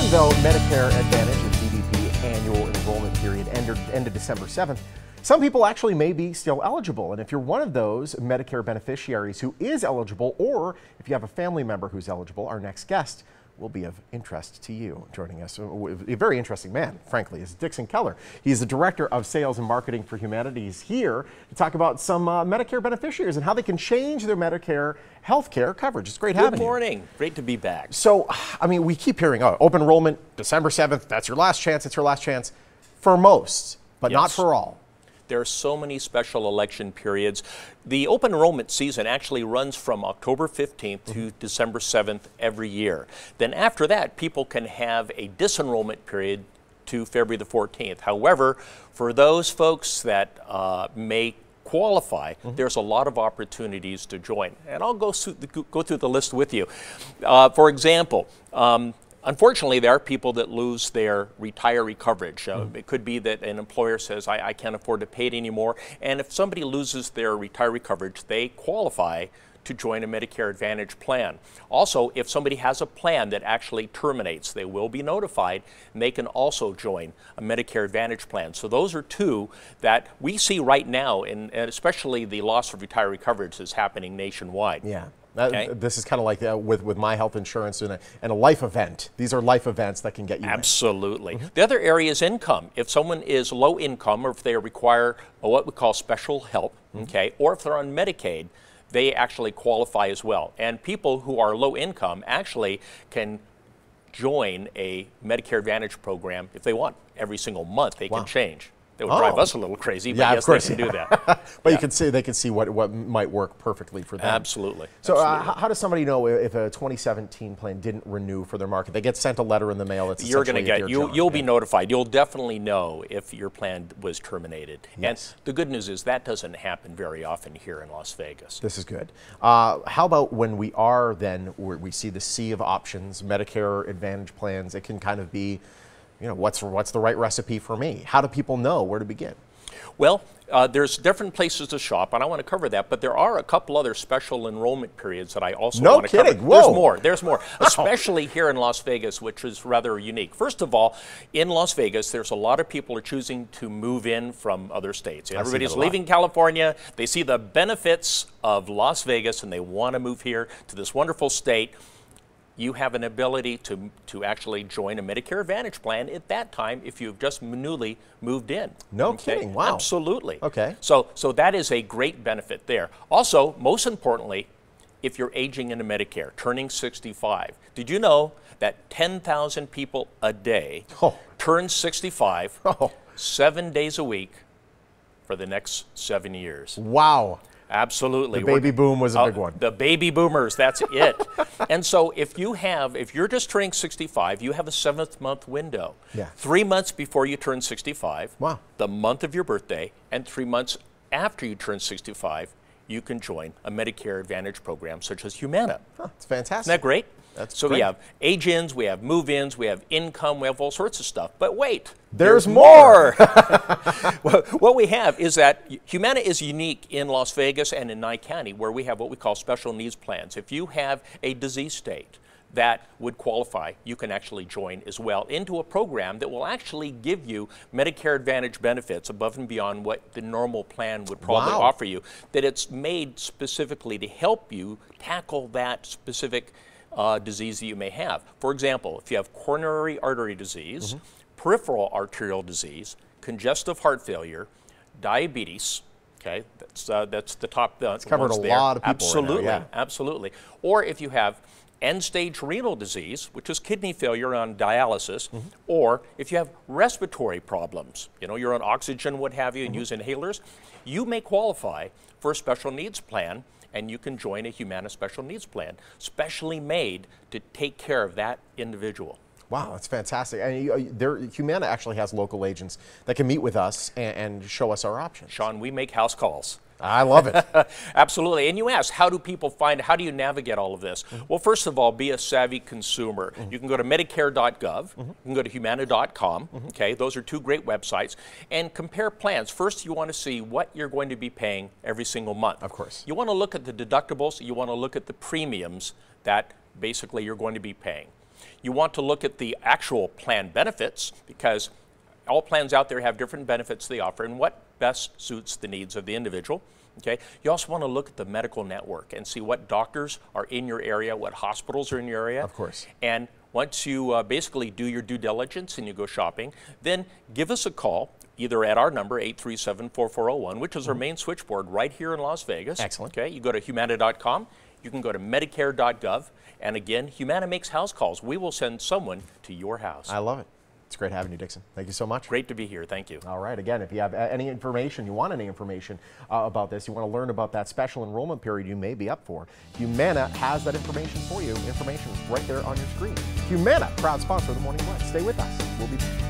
Even though Medicare Advantage and PDP annual enrollment period ended December 7th, some people actually may be still eligible. And if you're one of those Medicare beneficiaries who is eligible, or if you have a family member who's eligible, our next guest will be of interest to you. Joining us, a very interesting man, frankly, is Dixon Keller. He's the Director of Sales and Marketing for Humanities here to talk about some Medicare beneficiaries and how they can change their Medicare health care coverage. It's great having you. Good morning. Great to be back. So, I mean, we keep hearing, oh, open enrollment, December 7th, that's your last chance, it's your last chance. For most, but not for all. There are so many special election periods. The open enrollment season actually runs from October 15th to December 7th every year. Then after that, people can have a disenrollment period to February the 14th. However, for those folks that may qualify, there's a lot of opportunities to join. And I'll go through the list with you. For example, unfortunately, there are people that lose their retiree coverage. It could be that an employer says, I can't afford to pay it anymore. And if somebody loses their retiree coverage, they qualify to join a Medicare Advantage plan. Also, if somebody has a plan that actually terminates, they will be notified, and they can also join a Medicare Advantage plan. So those are two that we see right now, and especially the loss of retiree coverage is happening nationwide. Yeah. This is kind of like with my health insurance and a life event. These are life events that can get you Absolutely. The other area is income. If someone is low income, or if they require what we call special help, or if they're on Medicaid, they actually qualify as well. And people who are low income actually can join a Medicare Advantage program if they want. Every single month they can change. That would drive us a little crazy, but yes, they can do that. But they can see what might work perfectly for them. Absolutely. So how does somebody know if a 2017 plan didn't renew for their market? They get sent a letter in the mail. It's You're going to get, you'll be notified. You'll definitely know if your plan was terminated. Yes. And the good news is that doesn't happen very often here in Las Vegas. This is good. How about when we are then, where we see the sea of options, Medicare Advantage plans, it can kind of be, you know, what's the right recipe for me? How do people know where to begin? Well, there's different places to shop, and I want to cover that, but there are a couple other special enrollment periods that I also want to cover. Whoa. There's more, especially here in Las Vegas, which is rather unique. First of all, in Las Vegas, there's a lot of people are choosing to move in from other states. Everybody's leaving California. They see the benefits of Las Vegas, and they want to move here to this wonderful state. You have an ability to actually join a Medicare Advantage plan at that time if you've just newly moved in. No kidding, wow. Absolutely. Okay. So that is a great benefit there. Also, most importantly, if you're aging into Medicare, turning 65. Did you know that 10,000 people a day turn 65 7 days a week for the next 7 years? Wow. Absolutely. The baby boom was a big one. The baby boomers, that's it. And so if you're just turning 65, you have a 7th-month window. 3 months before you turn 65, the month of your birthday, and 3 months after you turn 65, you can join a Medicare Advantage program such as Humana. It's fantastic. Isn't that great? So we have age-ins, we have move-ins, we have income, we have all sorts of stuff. But wait, there's more. What we have is that Humana is unique in Las Vegas and in Nye County, where we have what we call special needs plans. If you have a disease state that would qualify, you can actually join as well into a program that will actually give you Medicare Advantage benefits above and beyond what the normal plan would probably offer you, that it's made specifically to help you tackle that specific disease that you may have. For example, if you have coronary artery disease, peripheral arterial disease, congestive heart failure, diabetes, that's the top. It's covered a lot of people. Absolutely, right now, absolutely. Or if you have end-stage renal disease, which is kidney failure on dialysis, or if you have respiratory problems, you know, you're on oxygen, what have you, and use inhalers, you may qualify for a special needs plan, and you can join a Humana special needs plan, specially made to take care of that individual. Wow, that's fantastic. And Humana actually has local agents that can meet with us and show us our options. Sean, we make house calls. I love it. Absolutely. And you ask, how do you navigate all of this? Well, first of all, be a savvy consumer. You can go to Medicare.gov, you can go to Humana.com, those are two great websites, and compare plans. First, you want to see what you're going to be paying every single month. Of course. You want to look at the deductibles, you want to look at the premiums that basically you're going to be paying. You want to look at the actual plan benefits, because all plans out there have different benefits they offer and what best suits the needs of the individual. Okay. You also want to look at the medical network and see what doctors are in your area, what hospitals are in your area. Of course. And once you basically do your due diligence and you go shopping, then give us a call, either at our number, 837-4401, which is our main switchboard right here in Las Vegas. Excellent. Okay. You go to Humana.com. You can go to Medicare.gov. And again, Humana makes house calls. We will send someone to your house. I love it. It's great having you, Dixon. Thank you so much. Great to be here. Thank you. All right. Again, if you have any information, you want any information about this, you want to learn about that special enrollment period you may be up for, Humana has that information for you. Information right there on your screen. Humana, proud sponsor of the Morning Blitz. Stay with us. We'll be back.